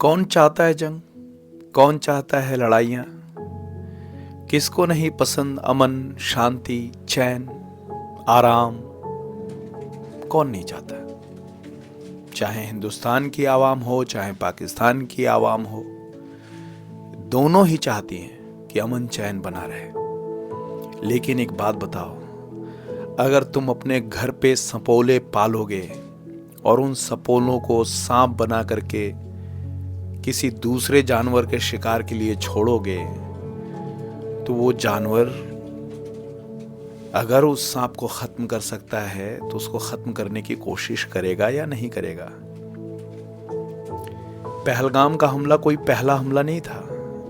कौन चाहता है जंग, कौन चाहता है लड़ाइयाँ। किसको नहीं पसंद अमन, शांति, चैन, आराम। कौन नहीं चाहता। चाहे हिंदुस्तान की आवाम हो, चाहे पाकिस्तान की आवाम हो, दोनों ही चाहती हैं कि अमन चैन बना रहे। लेकिन एक बात बताओ, अगर तुम अपने घर पे सपोले पालोगे और उन सपोलों को सांप बना करके किसी दूसरे जानवर के शिकार के लिए छोड़ोगे, तो वो जानवर अगर उस सांप को खत्म कर सकता है तो उसको खत्म करने की कोशिश करेगा या नहीं करेगा। पहलगाम का हमला कोई पहला हमला नहीं था।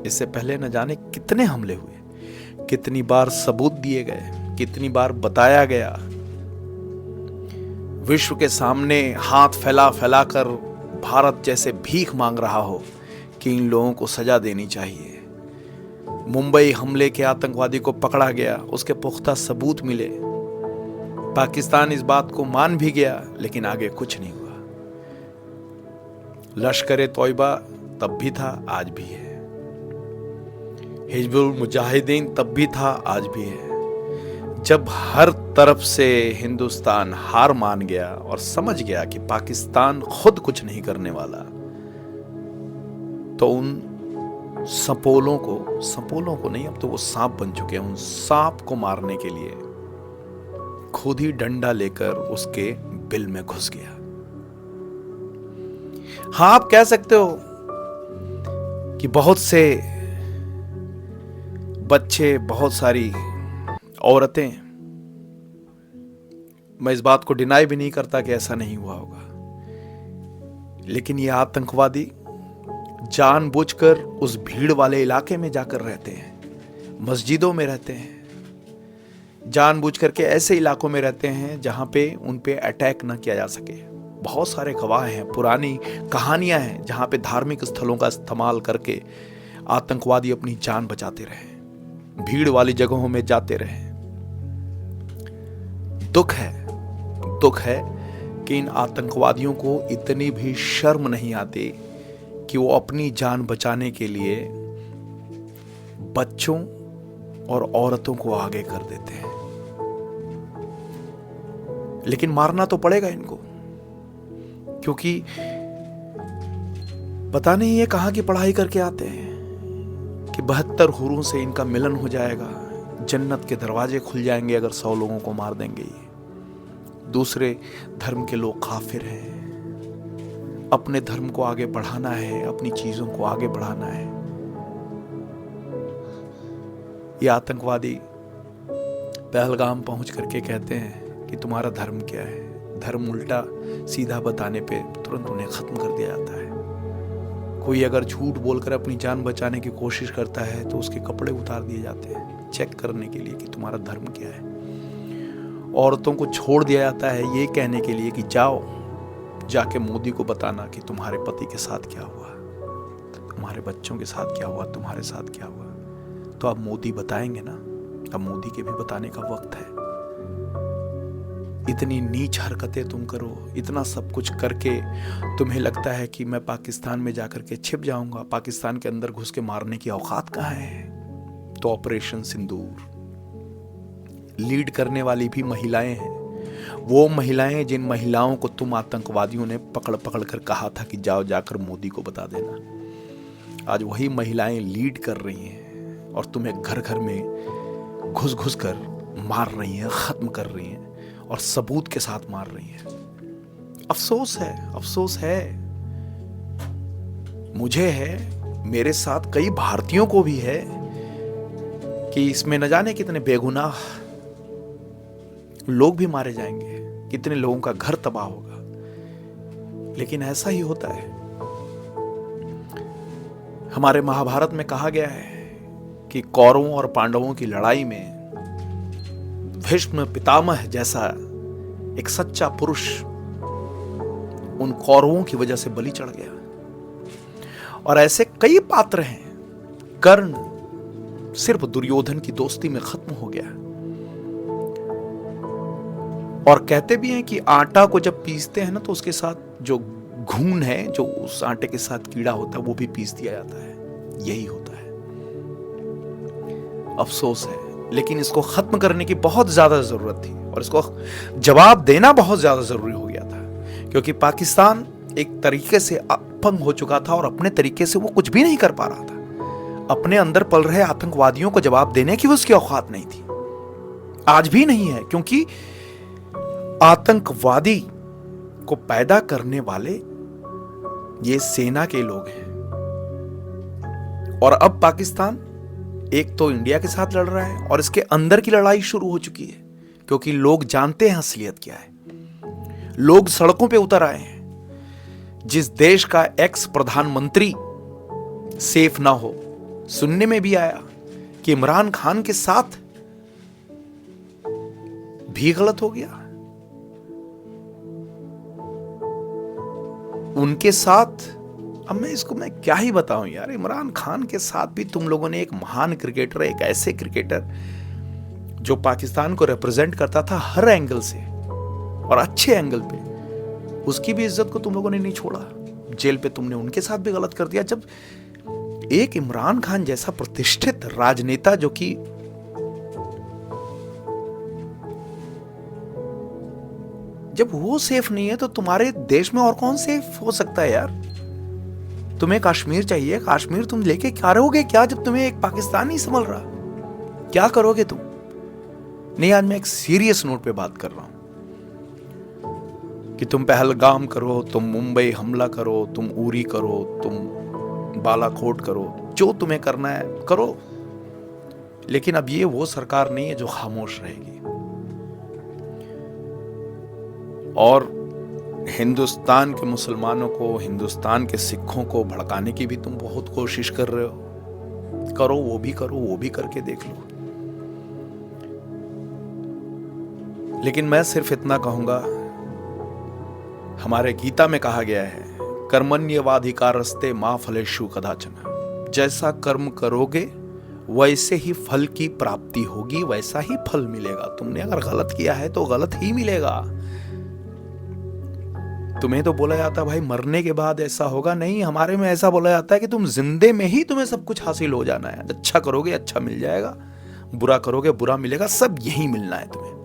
इससे पहले न जाने कितने हमले हुए, कितनी बार सबूत दिए गए, कितनी बार बताया गया। विश्व के सामने हाथ फैला फैला कर भारत जैसे भीख मांग रहा हो कि इन लोगों को सजा देनी चाहिए। मुंबई हमले के आतंकवादी को पकड़ा गया, उसके पुख्ता सबूत मिले। पाकिस्तान इस बात को मान भी गया, लेकिन आगे कुछ नहीं हुआ। लश्कर तौयबा तब भी था, आज भी है। हिजबुल मुजाहिदीन तब भी था, आज भी है। जब हर तरफ से हिंदुस्तान हार मान गया और समझ गया कि पाकिस्तान खुद कुछ नहीं करने वाला, तो उन सपोलों को नहीं, अब तो वो सांप बन चुके हैं, उन सांप को मारने के लिए खुद ही डंडा लेकर उसके बिल में घुस गया। हाँ, आप कह सकते हो कि बहुत से बच्चे, बहुत सारी औरतें, मैं इस बात को डिनाई भी नहीं करता कि ऐसा नहीं हुआ होगा, लेकिन ये आतंकवादी जानबूझकर उस भीड़ वाले इलाके में जाकर रहते हैं, मस्जिदों में रहते हैं, जानबूझकर के ऐसे इलाकों में रहते हैं जहां पे उन पे अटैक ना किया जा सके। बहुत सारे गवाह हैं, पुरानी कहानियां हैं जहां पे धार्मिक स्थलों का इस्तेमाल करके आतंकवादी अपनी जान बचाते रहे, भीड़ वाली जगहों में जाते रहे। दुख है कि इन आतंकवादियों को इतनी भी शर्म नहीं आती कि वो अपनी जान बचाने के लिए बच्चों और औरतों को आगे कर देते हैं। लेकिन मारना तो पड़ेगा इनको, क्योंकि पता नहीं ये कहां की पढ़ाई करके आते हैं कि 72 हुरों से इनका मिलन हो जाएगा, जन्नत के दरवाजे खुल जाएंगे अगर 100 लोगों को मार देंगे। ये दूसरे धर्म के लोग काफिर हैं, अपने धर्म को आगे बढ़ाना है, अपनी चीजों को आगे बढ़ाना है। ये आतंकवादी पहलगाम पहुंच करके कहते हैं कि तुम्हारा धर्म क्या है। धर्म उल्टा सीधा बताने पे तुरंत उन्हें खत्म कर दिया जाता है। कोई अगर झूठ बोलकर अपनी जान बचाने की कोशिश करता है तो उसके कपड़े उतार दिए जाते हैं, चेक करने के लिए कि तुम्हारा धर्म क्या है। औरतों को छोड़ दिया जाता है ये कहने के लिए कि जाओ जाके मोदी को बताना कि तुम्हारे पति के साथ क्या हुआ, तुम्हारे बच्चों के साथ क्या हुआ, तुम्हारे साथ क्या हुआ। तो अब मोदी बताएंगे ना, अब मोदी के भी बताने का वक्त है। इतनी नीच हरकतें तुम करो, इतना सब कुछ करके तुम्हें लगता है कि मैं पाकिस्तान में जाकर के छिप जाऊंगा, पाकिस्तान के अंदर घुस के मारने की औकात कहाँ है। तो ऑपरेशन सिंदूर लीड करने वाली भी महिलाएं हैं। वो महिलाएं जिन महिलाओं को तुम आतंकवादियों ने पकड़ पकड़ कर कहा था कि जाओ जाकर मोदी को बता देना, आज वही महिलाएं लीड कर रही हैं और तुम्हें घर घर में घुस घुस कर मार रही हैं, खत्म कर रही हैं और सबूत के साथ मार रही हैं। अफसोस है, मुझे है, मेरे साथ कई भारतीयों को भी है कि इसमें न जाने कितने बेगुनाह लोग भी मारे जाएंगे, कितने लोगों का घर तबाह होगा। लेकिन ऐसा ही होता है। हमारे महाभारत में कहा गया है कि कौरवों और पांडवों की लड़ाई में भीष्म पितामह जैसा एक सच्चा पुरुष उन कौरवों की वजह से बलि चढ़ गया। और ऐसे कई पात्र हैं। कर्ण सिर्फ दुर्योधन की दोस्ती में खत्म हो गया। और कहते भी हैं कि आटा को जब पीसते हैं ना तो उसके साथ जो घून है जो उस आटे के साथ कीड़ा होता है वो भी पीस दिया जाता है। यही होता है। अफसोस है, लेकिन इसको खत्म करने की बहुत ज्यादा जरूरत थी और इसको जवाब देना बहुत ज्यादा जरूरी हो गया था, क्योंकि पाकिस्तान एक तरीके से अपंग हो चुका था और अपने तरीके से वो कुछ भी नहीं कर पा रहा था। अपने अंदर पल रहे आतंकवादियों को जवाब देने की उसकी औकात नहीं थी, आज भी नहीं है, क्योंकि आतंकवादी को पैदा करने वाले ये सेना के लोग हैं। और अब पाकिस्तान एक तो इंडिया के साथ लड़ रहा है और इसके अंदर की लड़ाई शुरू हो चुकी है, क्योंकि लोग जानते हैं असलियत क्या है। लोग सड़कों पे उतर आए हैं। जिस देश का एक्स प्रधानमंत्री सेफ ना हो, सुनने में भी आया कि इमरान खान के साथ भी गलत हो गया, उनके साथ। अब मैं क्या ही बताऊं यार, इमरान खान के साथ भी तुम लोगों ने एक महान क्रिकेटर, एक ऐसे क्रिकेटर जो पाकिस्तान को रिप्रेजेंट करता था हर एंगल से और अच्छे एंगल पे, उसकी भी इज्जत को तुम लोगों ने नहीं छोड़ा। जेल पे तुमने उनके साथ भी गलत कर दिया। जब एक इमरान खान जैसा प्रतिष्ठित राजनेता, जो कि जब वो सेफ नहीं है तो तुम्हारे देश में और कौन सेफ हो सकता है यार। तुम्हें कश्मीर चाहिए, कश्मीर तुम लेके क्या रहोगे क्या जब तुम्हें एक पाकिस्तानी संभल रहा? क्या करोगे तुम? नहीं, आज मैं एक सीरियस नोट पे बात कर रहा हूं कि तुम पहलगाम करो, तुम मुंबई हमला करो, तुम उरी करो, तुम बालाकोट करो, जो तुम्हें करना है करो, लेकिन अब ये वो सरकार नहीं है जो खामोश रहेगी। और हिंदुस्तान के मुसलमानों को, हिंदुस्तान के सिखों को भड़काने की भी तुम बहुत कोशिश कर रहे हो। करो, वो भी करके देख लो। लेकिन मैं सिर्फ इतना कहूंगा, हमारे गीता में कहा गया है, कर्मण्यवाधिकारस्ते मा फलेषु कदाचन। जैसा कर्म करोगे वैसे ही फल की प्राप्ति होगी, वैसा ही फल मिलेगा। तुमने अगर गलत किया है तो गलत ही मिलेगा। तुम्हें तो बोला जाता है भाई मरने के बाद ऐसा होगा, नहीं, हमारे में ऐसा बोला जाता है कि तुम जिंदे में ही तुम्हें सब कुछ हासिल हो जाना है। अच्छा करोगे अच्छा मिल जाएगा, बुरा करोगे बुरा मिलेगा, सब यही मिलना है तुम्हें।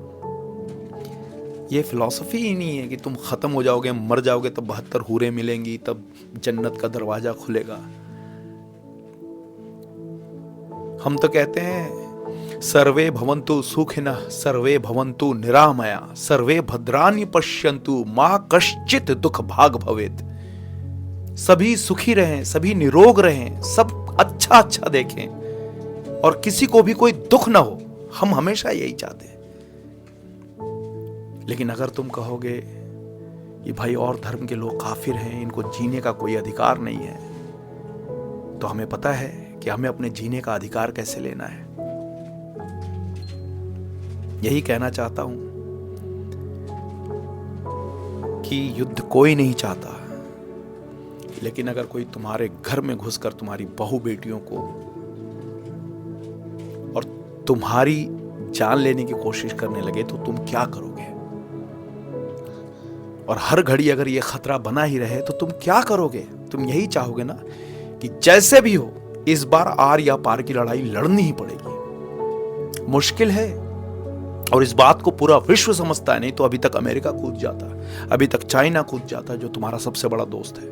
ये फिलॉसफी ही नहीं है कि तुम खत्म हो जाओगे, मर जाओगे तब 72 हूरें मिलेंगी, तब जन्नत का दरवाजा खुलेगा। हम तो कहते हैं सर्वे भवन्तु सुखिनः सर्वे भवन्तु निरामया सर्वे भद्राणि पश्यन्तु मा कश्चित् दुख भाग भवेत्। सभी सुखी रहें, सभी निरोग रहें, सब अच्छा अच्छा देखें और किसी को भी कोई दुख ना हो। हम हमेशा यही चाहते हैं। लेकिन अगर तुम कहोगे ये भाई और धर्म के लोग काफिर हैं, इनको जीने का कोई अधिकार नहीं है, तो हमें पता है कि हमें अपने जीने का अधिकार कैसे लेना है। यही कहना चाहता हूं कि युद्ध कोई नहीं चाहता, लेकिन अगर कोई तुम्हारे घर में घुसकर तुम्हारी बहू बेटियों को और तुम्हारी जान लेने की कोशिश करने लगे तो तुम क्या करोगे? और हर घड़ी अगर ये खतरा बना ही रहे तो तुम क्या करोगे? तुम यही चाहोगे ना कि जैसे भी हो इस बार आर या पार की लड़ाई लड़नी ही पड़ेगी। मुश्किल है और इस बात को पूरा विश्व समझता है। नहीं तो अभी तक अमेरिका कूद जाता, अभी तक चाइना कूद जाता, जो तुम्हारा सबसे बड़ा दोस्त है।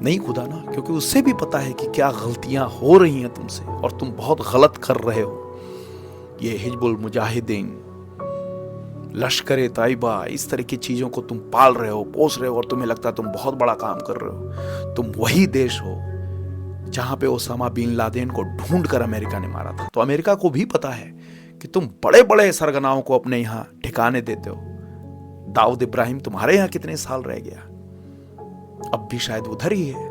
नहीं कूदा ना, क्योंकि उससे भी पता है कि क्या गलतियां हो रही हैं तुमसे और तुम बहुत गलत कर रहे हो। ये हिजबुल मुजाहिदीन, लश्कर तैयबा, इस तरह की चीजों को तुम पाल रहे हो, पोस रहे हो और तुम्हें लगता है तुम बहुत बड़ा काम कर रहे हो। तुम वही देश हो जहां पे ओसामा बिन लादेन को ढूंढकर अमेरिका ने मारा था। तो अमेरिका को भी पता है कि तुम बड़े बड़े सरगनाओं को अपने यहां ठिकाने देते हो। दाऊद इब्राहिम तुम्हारे यहां कितने साल रह गया, अब भी शायद उधर ही है,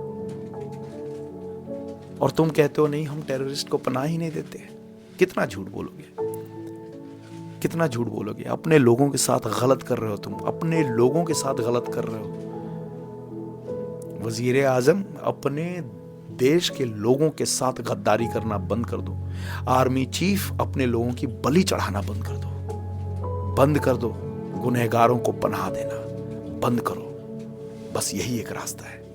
और तुम कहते हो नहीं हम टेररिस्ट को पनाह ही नहीं देते। कितना झूठ बोलोगे, कितना झूठ बोलोगे? अपने लोगों के साथ गलत कर रहे हो, तुम अपने लोगों के साथ गलत कर रहे हो। वजीर आजम, अपने देश के लोगों के साथ गद्दारी करना बंद कर दो। आर्मी चीफ, अपने लोगों की बलि चढ़ाना बंद कर दो, बंद कर दो। गुनहगारों को पनाह देना बंद करो। बस यही एक रास्ता है।